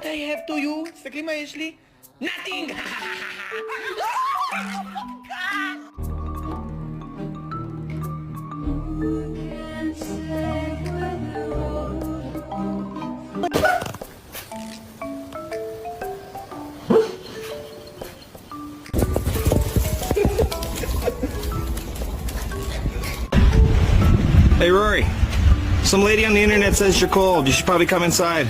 what I have to you? תסתכלי מה יש לי. Nothing! Hey Rory, some lady on the internet says you're cold. You should probably come inside.